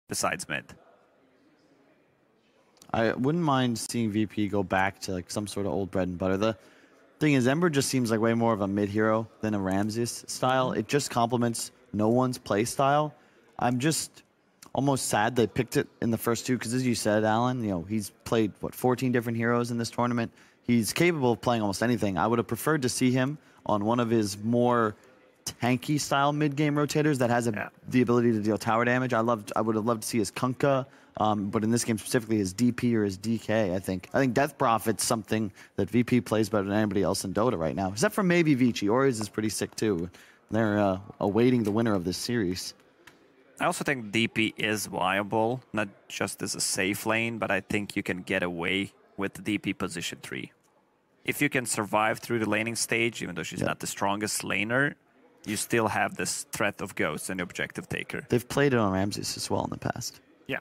besides mid. I wouldn't mind seeing VP go back to like some sort of old bread and butter. The thing is, Ember just seems like way more of a mid hero than a Ramses style. It just complements no one's play style. I'm just almost sad they picked it in the first two because, as you said, Alan, you know, he's played what 14 different heroes in this tournament. He's capable of playing almost anything. I would have preferred to see him on one of his more tanky style mid game rotators that has the ability to deal tower damage. I would have loved to see his Kunkka. But in this game specifically, his DP or his DK, I think Death Prophet's something that VP plays better than anybody else in Dota right now, except for maybe Vici. Ori's is pretty sick too. They're awaiting the winner of this series. I also think DP is viable, not just as a safe lane, but I think you can get away with the DP position 3. If you can survive through the laning stage, even though she's not the strongest laner, you still have this threat of Ghost and the objective taker. They've played it on Ramses as well in the past. Yeah.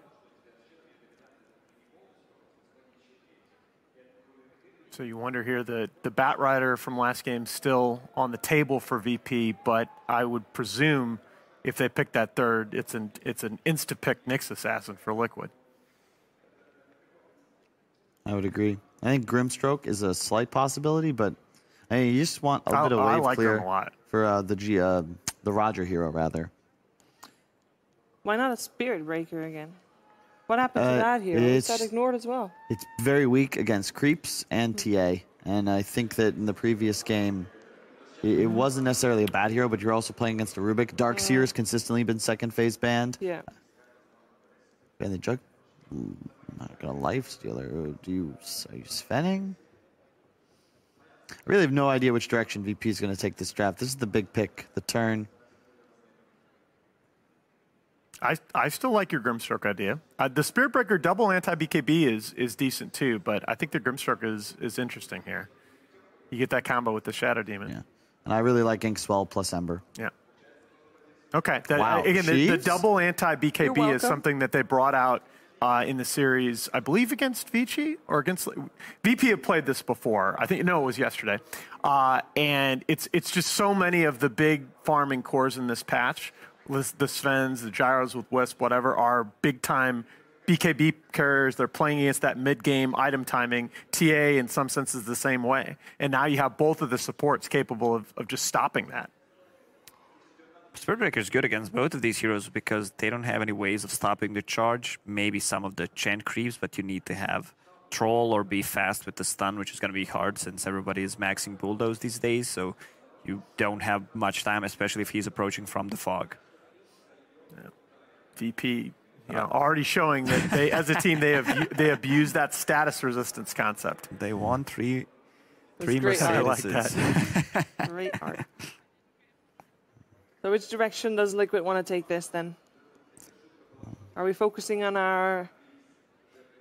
So you wonder here, the Bat Rider from last game still on the table for VP, but I would presume if they pick that third, it's an insta-pick Nyx Assassin for Liquid. I would agree. I think Grimstroke is a slight possibility, but I mean, you just want a bit of wave clear him a lot. For the Roger hero, rather. Why not a Spirit Breaker again? What happened to that hero? Is that ignored as well? It's very weak against creeps and TA, and I think that in the previous game, it wasn't necessarily a bad hero, but you're also playing against a Rubik. Darkseer's consistently been second phase banned. Yeah. And the Jug, I'm not gonna life stealer. Are you Svenning? I really have no idea which direction VP is going to take this draft. This is the big pick, the turn. I still like your Grimstroke idea. The Spirit Breaker double anti-BKB is decent too, but I think the Grimstroke is interesting here. You get that combo with the Shadow Demon. Yeah. And I really like Inkswell plus Ember. Yeah. Okay. Wow. Again, the double anti-BKB is something that they brought out in the series, I believe against Vici or against VP had played this before. I think it was yesterday, and it's just so many of the big farming cores in this patch, the Svens, the Gyros with Wisp, whatever, are big time BKB carriers. They're playing against that mid game item timing. TA in some senses the same way, and now you have both of the supports capable of just stopping that. Spirit Breaker is good against both of these heroes because they don't have any ways of stopping the charge. Maybe some of the Chant creeps, but you need to have Troll or be fast with the stun, which is going to be hard since everybody is maxing Bulldoze these days. So you don't have much time, especially if he's approaching from the fog. Yeah. VP, already showing that they, as a team, they abuse that status resistance concept. They won three Mercedes. I like that. Great art. So which direction does Liquid want to take this then? Are we focusing on our...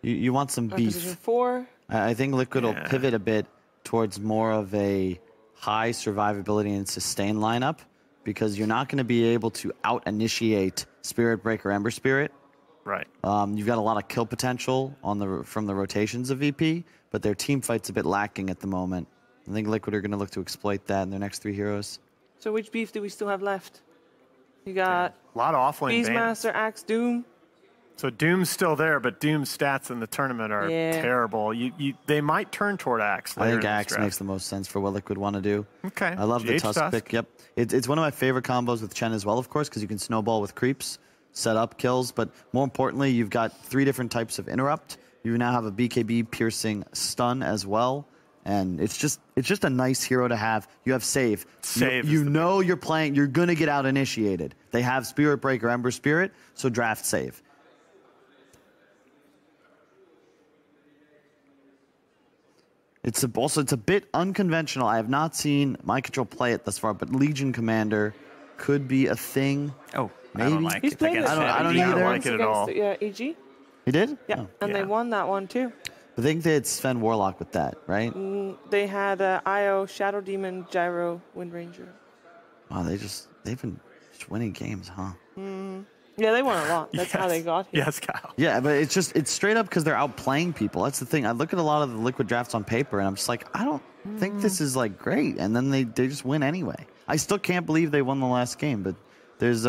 You want some beef. Position 4? I think Liquid will pivot a bit towards more of a high survivability and sustain lineup because you're not going to be able to out-initiate Spirit Breaker Ember Spirit. Right. You've got a lot of kill potential from the rotations of VP, but their team fight's a bit lacking at the moment. I think Liquid are going to look to exploit that in their next 3 heroes. So which beef do we still have left? You got a lot of offlane Beastmaster, Axe, Doom. So Doom's still there, but Doom's stats in the tournament are terrible. They might turn toward Axe. I think Axe makes the most sense for what Liquid want to do. Okay. I love the Tusk pick. Yep. It's one of my favorite combos with Chen as well, of course, because you can snowball with creeps, set up kills, but more importantly, you've got 3 different types of interrupt. You now have a BKB piercing stun as well. And it's just a nice hero to have. You have save. You know you're playing. You're gonna get out initiated. They have Spirit Breaker, Ember Spirit, so draft save. It's a bit unconventional. I have not seen Mind Control play it thus far, but Legion Commander could be a thing. Oh, maybe. I don't like it. I don't either. like it at all. Yeah, EG. He did? Yeah, oh. and they won that one too. I think they had Sven Warlock with that, right? They had IO, Shadow Demon, Gyro, Wind Ranger. Wow, they've been just winning games, huh? Yeah, they won a lot. That's how they got here. Yes, Kyle. Yeah, but it's straight up because they're outplaying people. That's the thing. I look at a lot of the Liquid drafts on paper, and I'm just like, I don't think this is like great. And then they just win anyway. I still can't believe they won the last game, but there's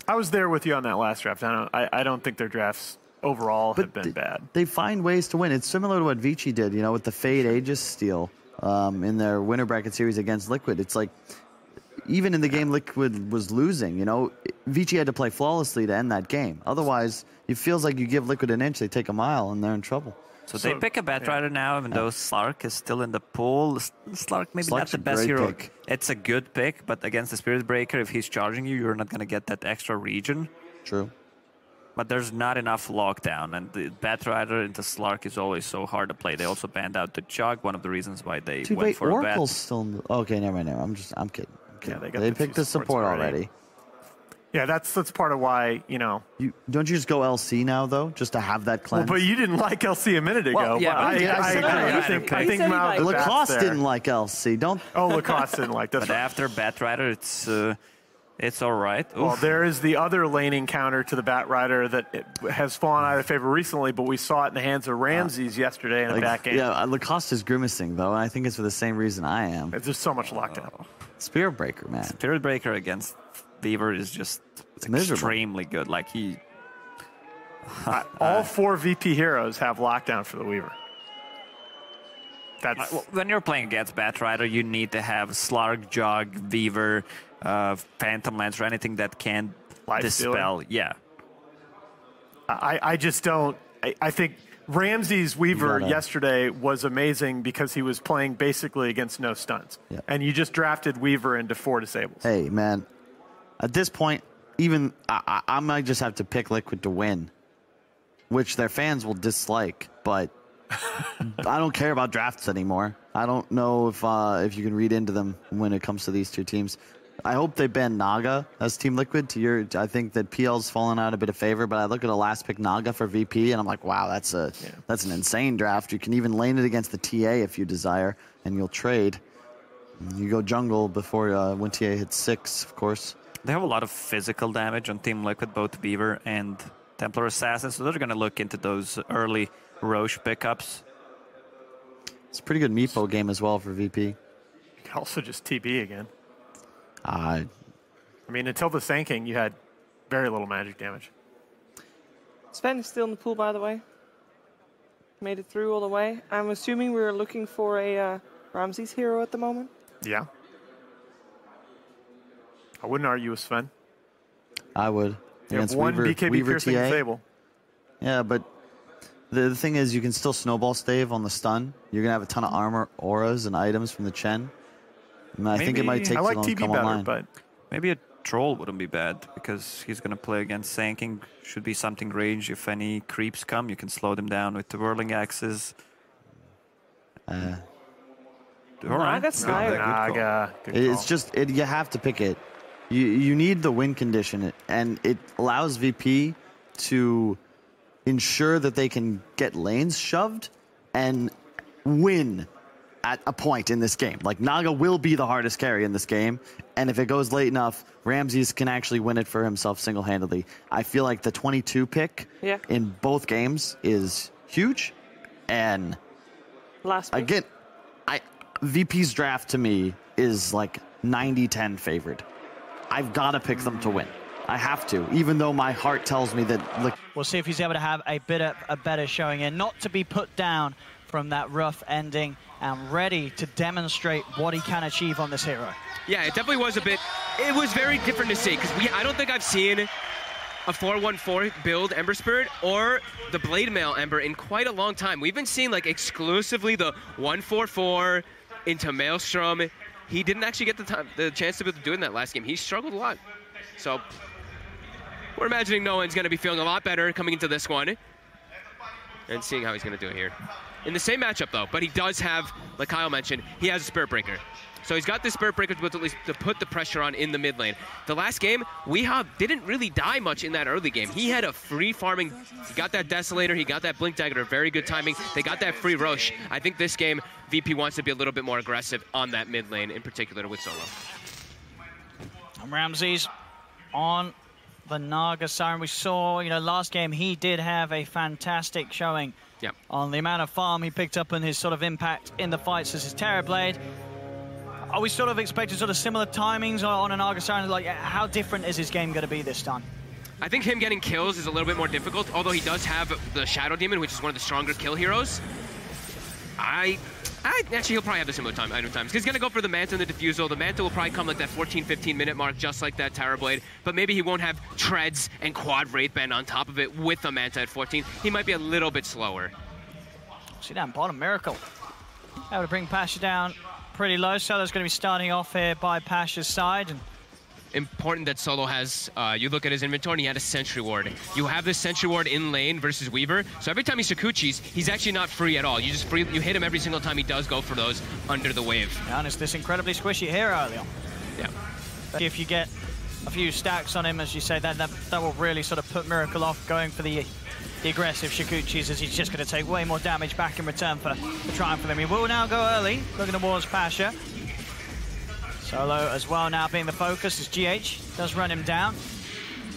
I was there with you on that last draft. I don't think their drafts overall have been bad. They find ways to win. It's similar to what Vici did, you know, with the Fade Aegis steal in their winter bracket series against Liquid. It's like, even in the game Liquid was losing, you know, Vici had to play flawlessly to end that game. Otherwise, it feels like you give Liquid an inch, they take a mile, and they're in trouble. So they pick a Batrider now, even though Slark is still in the pool. Slark maybe not the best hero. Pick. It's a good pick, but against the Spirit Breaker, if he's charging you, you're not going to get that extra region. True. But there's not enough lockdown, and the Batrider into Slark is always so hard to play. They also banned out the Jug, one of the reasons why they went for Oracle's a Bat. still... Okay, never mind. I'm kidding. Yeah, they picked the support already. Yeah, that's part of why, you know. Don't you just go LC now, though, just to have that cleanse? Well, but you didn't like LC a minute ago. Well, yeah, I think Lacoste didn't like LC. Don't. Oh, Lacoste didn't like this. But after Batrider, it's all right. Oof. Well, there is the other laning counter to the Batrider that has fallen out of favor recently, but we saw it in the hands of Ramses yesterday in a back game. Yeah, Lacoste is grimacing, though, and I think it's for the same reason I am. There's just so much lockdown. Spirit Breaker, man. Spirit Breaker against Weaver is just extremely good. Like all 4 VP heroes have lockdown for the Weaver. That's when you're playing against Batrider, you need to have Slark, Jug, Weaver, Phantom Lance, or anything that can dispel. Yeah. I just don't. I think Ramses Weaver yesterday was amazing because he was playing basically against no stuns. Yeah. And you just drafted Weaver into 4 disables. Hey, man. At this point, even I might just have to pick Liquid to win, which their fans will dislike, but I don't care about drafts anymore. I don't know if you can read into them when it comes to these two teams. I hope they ban Naga as Team Liquid. I think that PL's fallen out a bit of favor, but I look at a last pick Naga for VP, and I'm like, wow, that's an insane draft. You can even lane it against the TA if you desire, and you'll trade. You go jungle before when TA hits 6, of course. They have a lot of physical damage on Team Liquid, both Weaver and Templar Assassin, so they're going to look into those early Roche pickups. It's a pretty good Meepo game as well for VP. You can also just TB again. I mean, until the Sanking, you had very little magic damage. Sven is still in the pool, by the way. Made it through all the way. I'm assuming we're looking for a Ramses hero at the moment. Yeah. I wouldn't argue with Sven. I would. You have one BKB piercing disable. Yeah, but the thing is, you can still snowball stave on the stun. You're going to have a ton of armor, auras, and items from the Chen. And I think it might take too long to come online. But maybe a troll wouldn't be bad because he's going to play against Sanking. Should be something range. If any creeps come, you can slow them down with the whirling axes. Naga. It's just you have to pick it. You need the win condition, and it allows VP to ensure that they can get lanes shoved and win at a point in this game. Like, Naga will be the hardest carry in this game, and if it goes late enough, Ramses can actually win it for himself single-handedly. I feel like the 22 pick in both games is huge, and again, VP's draft to me is like 90-10 favored. I've got to pick them to win. I have to, even though my heart tells me that. Look, we'll see if he's able to have a better showing in, not to be put down from that rough ending, and ready to demonstrate what he can achieve on this hero. Yeah, it definitely was it was very different to see, because I don't think I've seen a 4-1-4 build Ember Spirit or the Blade Mail Ember in quite a long time. We've been seeing like exclusively the 1-4-4 into Maelstrom. He didn't actually get the chance to be doing that last game. He struggled a lot. So we're imagining Nolan's going to be feeling a lot better coming into this one and seeing how he's going to do it here. In the same matchup, though, but he does have, like Kyle mentioned, he has a Spirit Breaker. So he's got this Spirit Breaker to put the pressure on in the mid lane. The last game, Weehaw didn't really die much in that early game. He had a free farming, he got that Desolator, he got that Blink Dagger, very good timing. They got that free Roche. I think this game, VP wants to be a little bit more aggressive on that mid lane, in particular with Solo. And Ramses on the Naga Siren. We saw, last game he did have a fantastic showing on the amount of farm he picked up and his sort of impact in the fights as his Terrorblade. Are we sort of expecting sort of similar timings on a Naga Siren? Like, how different is his game going to be this time? I think him getting kills is a little bit more difficult, although he does have the Shadow Demon, which is one of the stronger kill heroes. Actually, he'll probably have the similar item times. He's going to go for the Manta and the Diffusal. The Manta will probably come like that 14-15 minute mark, just like that Terror Blade. But maybe he won't have Treads and Quad Wraith Band on top of it with the Manta at 14. He might be a little bit slower. See down bottom, Miracle. Able to bring Pasha down pretty low. Solo's going to be starting off here by Pasha's side. And important that Solo has, you look at his inventory and he had a Sentry Ward. You have this Sentry Ward in lane versus Weaver, so every time he Sakuchis, he's actually not free at all. You hit him every single time he does go for those under the wave. And it's this incredibly squishy hero early on. Yeah. If you get a few stacks on him, as you say, that will really sort of put Miracle off going for the aggressive Sakuchis, as he's just going to take way more damage back in return for trying for them. He will now go early, looking towards Pasha. Solo as well now being the focus as GH does run him down.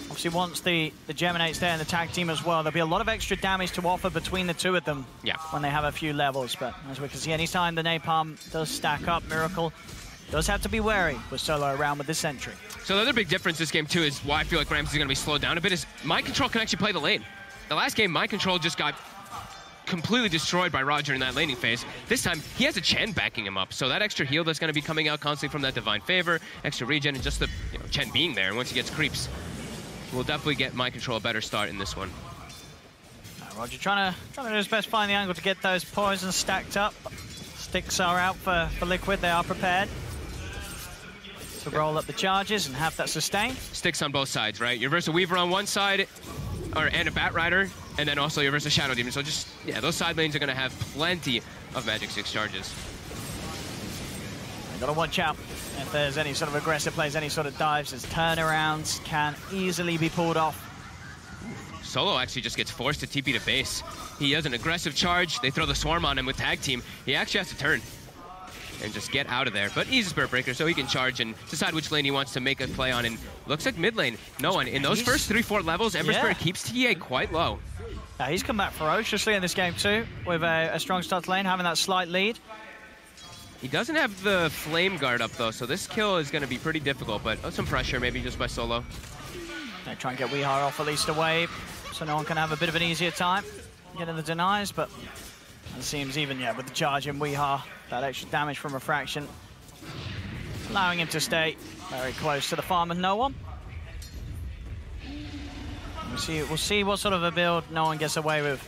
Obviously once the Geminate's there in the tag team as well, there'll be a lot of extra damage to offer between the two of them when they have a few levels. But as we can see, anytime the Napalm does stack up, Miracle does have to be wary with Solo around with the Sentry. So the other big difference this game too is why I feel like Ramsey's going to be slowed down a bit is Mind Control can actually play the lane. The last game, Mind Control just got completely destroyed by Roger in that laning phase. This time, he has a Chen backing him up, so that extra heal that's going to be coming out constantly from that Divine Favor, extra regen, and just the Chen being there, and once he gets creeps, we'll definitely get Mind Control a better start in this one. Roger trying to do his best, find the angle to get those poisons stacked up. Sticks are out for Liquid, they are prepared to roll up the charges and have that sustain. Sticks on both sides, right? Your Versa Weaver on one side, and a Bat Rider, and then also your Versa Shadow Demon. So just, those side lanes are going to have plenty of Magic 6 charges. You've got to watch out if there's any sort of aggressive plays, any sort of dives, as turnarounds can easily be pulled off. Solo actually just gets forced to TP to base. He has an aggressive charge. They throw the Swarm on him with Tag Team. He actually has to turn and just get out of there. But he's a Spirit Breaker, so he can charge and decide which lane he wants to make a play on. And looks like mid lane, no one. In those first 3-4 levels, Ember Spirit keeps TA quite low. He's come back ferociously in this game too, with a strong start to lane, having that slight lead. He doesn't have the Flame Guard up though, so this kill is going to be pretty difficult, but some pressure maybe just by Solo. They try and get Weehar off at least a wave, so no one can have a bit of an easier time getting the denies, but it seems even, with the charge in Weehar, that extra damage from Refraction, allowing him to stay very close to the farm with no one. We'll see what sort of a build no one gets away with.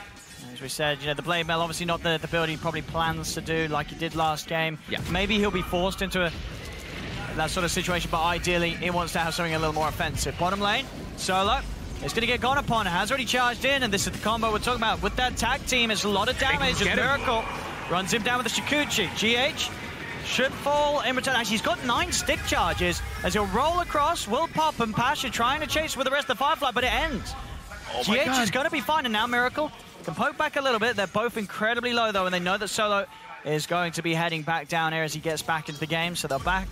As we said, the Blade Mail, obviously not the build he probably plans to do like he did last game. Maybe he'll be forced into that sort of situation, but ideally he wants to have something a little more offensive. Bottom lane, Solo is going to get gone upon. Has already charged in, and this is the combo we're talking about. With that tag team, it's a lot of damage as Miracle runs him down with the Shikuchi. GH should fall in return. Actually, he's got 9 stick charges as he'll roll across, will pop, and Pasha trying to chase with the rest of the Firefly, but it ends. GH is going to be fine, and now Miracle can poke back a little bit. They're both incredibly low, though, and they know that Solo is going to be heading back down here as he gets back into the game, so they'll back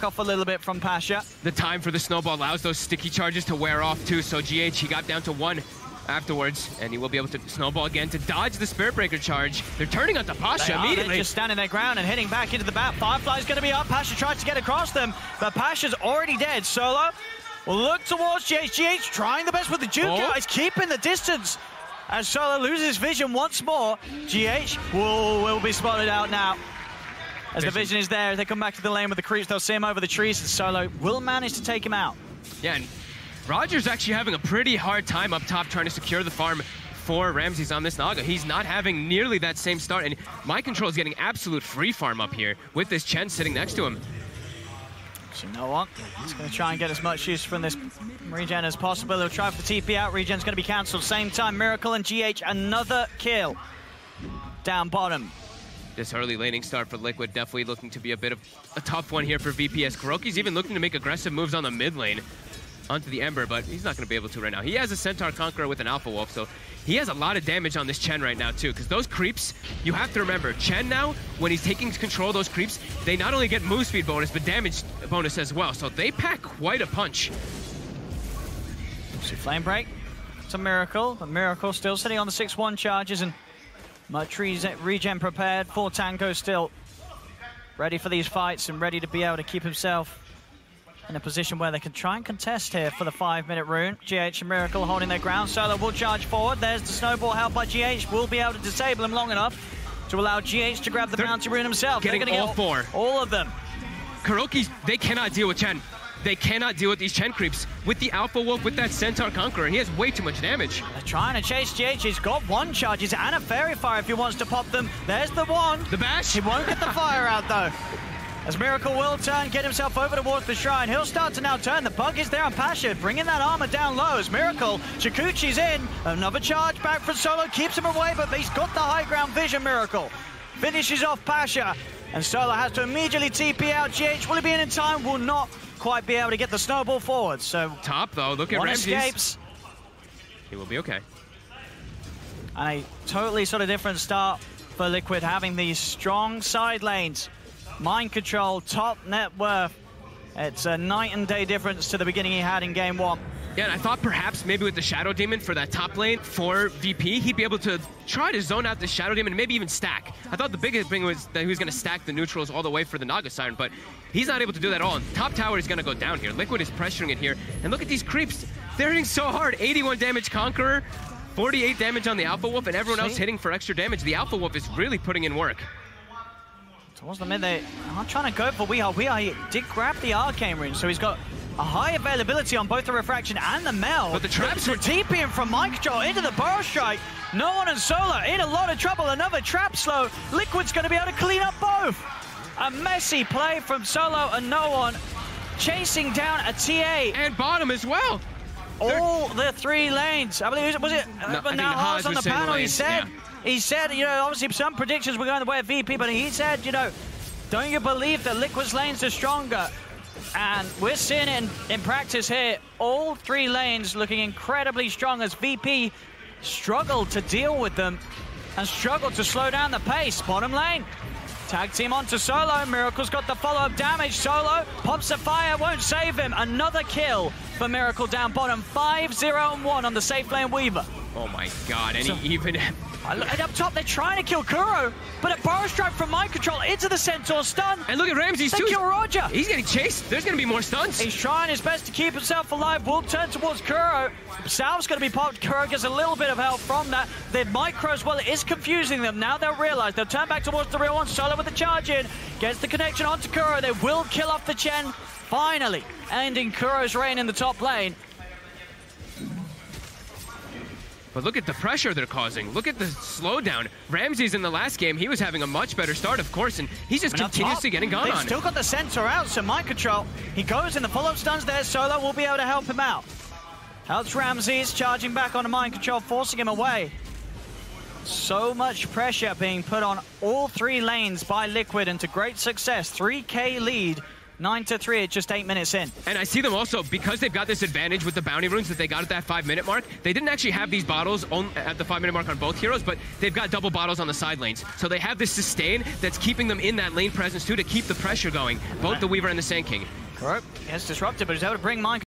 off a little bit from Pasha. The time for the snowball allows those sticky charges to wear off, too, so GH, he got down to 1 afterwards, and he will be able to snowball again to dodge the Spirit Breaker charge. They're turning onto Pasha immediately. They're just standing their ground and heading back into the bat. Firefly's going to be up. Pasha tries to get across them, but Pasha's already dead. Solo will look towards GH. GH trying the best with the juke out. He's keeping the distance as Solo loses vision once more. GH will be spotted out now. As the vision is there, they come back to the lane with the creeps. They'll see him over the trees, and Solo will manage to take him out. Yeah, and Roger's actually having a pretty hard time up top trying to secure the farm for Ramses on this Naga. He's not having nearly that same start, and Mind Control is getting absolute free farm up here with this Chen sitting next to him. So you know what? He's going to try and get as much use from this regen as possible. He'll try for the TP out. Regen's going to be cancelled. Same time, Miracle and GH, another kill down bottom. This early laning start for Liquid definitely looking to be a bit of a tough one here for VPS. Kuroki's even looking to make aggressive moves on the mid lane onto the Ember, but he's not going to be able to right now. He has a Centaur Conqueror with an Alpha Wolf, so he has a lot of damage on this Chen right now too, because those creeps, you have to remember, Chen now, when he's taking control of those creeps, they not only get move speed bonus, but damage bonus as well, so they pack quite a punch. See Flame Break, it's a Miracle, but Miracle still sitting on the 6-1 charges, and much regen prepared. For Tango still ready for these fights and ready to be able to keep himself in a position where they can try and contest here for the 5-minute rune. GH and Miracle holding their ground. Solo will charge forward. There's the snowball help by GH. Will be able to disable him long enough to allow GH to grab the bounty rune himself. Getting They're all four. All of them. Kuroki, they cannot deal with Chen. They cannot deal with these Chen creeps. With the Alpha Wolf, with that Centaur Conqueror, he has way too much damage. They're trying to chase GH. He's got one charges and a Fairy Fire if he wants to pop them. There's the one. The bash. He won't get the fire out, though. As Miracle will turn, get himself over towards the shrine. He'll start to now turn. The bug is there on Pasha, bringing that armor down low. As Miracle, Chikuchi's in. Another charge back from Solo, keeps him away, but he's got the high ground vision. Miracle finishes off Pasha, and Solo has to immediately TP out. GH, will he be in time? Will not quite be able to get the snowball forward. So top though, look at Ramses. Escapes. He will be okay. And a totally sort of different start for Liquid, having these strong side lanes. Mind control, top net worth. It's a night and day difference to the beginning he had in game 1. Yeah, and I thought perhaps maybe with the Shadow Demon for that top lane for VP, he'd be able to try to zone out the Shadow Demon and maybe even stack. I thought the biggest thing was that he was going to stack the neutrals all the way for the Naga Siren, but he's not able to do that at all. And top tower is going to go down here. Liquid is pressuring it here. And look at these creeps. They're hitting so hard. 81 damage Conqueror, 48 damage on the Alpha Wolf, and everyone else hitting for extra damage. The Alpha Wolf is really putting in work. Towards the mid, they are trying to go for Weehaw. Weehaw did grab the Arcane Rune, so he's got a high availability on both the Refraction and the Mel. But the traps are TPing from Mind Control into the Burrow Strike. No one and Solo in a lot of trouble. Another trap slow. Liquid's going to be able to clean up both. A messy play from Solo and no one. Chasing down a TA. And bottom as well. All the 3 lanes. I believe, was it? No, but now Haas on the panel, he said, you know, obviously some predictions were going the way of VP, but he said, you know, don't you believe that Liquid's lanes are stronger? And we're seeing it in practice here. All 3 lanes looking incredibly strong as VP struggled to deal with them and struggled to slow down the pace. Bottom lane. Tag team onto Solo. Miracle's got the follow-up damage. Solo pops the fire, won't save him. Another kill for Miracle down bottom. 5-0-1 on the safe lane Weaver. Oh my god, and he even... And up top, they're trying to kill Kuro, but a Burrow Strike from Mind Control into the Centaur stun. And look at Ramses too. They kill Roger. He's getting chased. There's going to be more stuns. He's trying his best to keep himself alive. Will turn towards Kuro. Salve's going to be popped. Kuro gets a little bit of help from that. Their micros, well, it is confusing them. Now they'll realize they'll turn back towards the real one. Solo with the charge in. Gets the connection onto Kuro. They will kill off the Chen. Finally, ending Kuro's reign in the top lane. But look at the pressure they're causing. Look at the slowdown. Ramses in the last game, he was having a much better start, of course, and he's just continuously getting gone on. They've still got the Centaur out, so Mind Control, he goes in the follow-up stuns there. Solo will be able to help him out. Helps Ramses, charging back onto Mind Control, forcing him away. So much pressure being put on all 3 lanes by Liquid, and to great success. 3K lead. 9-3 at just 8 minutes in. And I see them also, because they've got this advantage with the bounty runes that they got at that 5-minute mark, they didn't actually have these bottles at the 5-minute mark on both heroes, but they've got double bottles on the side lanes. So they have this sustain that's keeping them in that lane presence too, to keep the pressure going, both the Weaver and the Sand King. Correct. Gets disrupted, but he's able to bring Mind